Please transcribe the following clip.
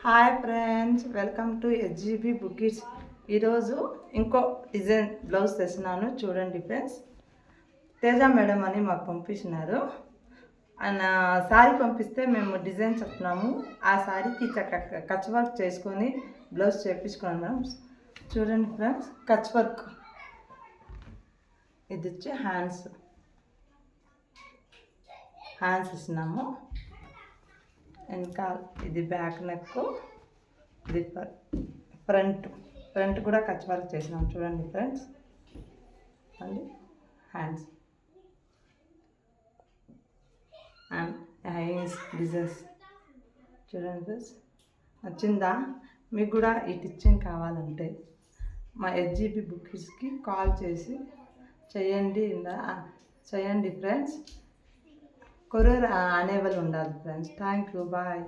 Hi friends, welcome to HGB bookies. ఈరోజు ఇంకో design blouse తెచ్చినాను. చూడండి ఫ్రెండ్స్, తేజ మేడం అని మాకు పంపించినారు. ఆయన శారీ పంపిస్తే మేము డిజైన్ చెప్తున్నాము. ఆ శారీకి కచ్ వర్క్ చేసుకొని బ్లౌజ్ చేయించుకున్నాను మేడం. చూడండి ఫ్రెండ్స్, కచ్ వర్క్. ఇది వచ్చి హ్యాండ్స్ ఇస్తున్నాము. వెనకాల ఇది బ్యాక్ నెక్, ఇది ఫ్రంట్ కూడా కచ్ వర్క్ చేసినాం. చూడండి ఫ్రెండ్స్, అండి హ్యాండ్స్ అండ్ హ్యాండ్స్ డిజైన్స్. చూడండి ఫ్రెండ్స్, నచ్చిందా? మీకు కూడా ఈ టిచ్చింగ్ కావాలంటే మా హెచ్జిబి బుక్స్కి కాల్ చేసి చేయండి ఫ్రెండ్స్. కొరియర్ అనేబుల్ ఉండాలి ఫ్రెండ్స్. Thank you, bye.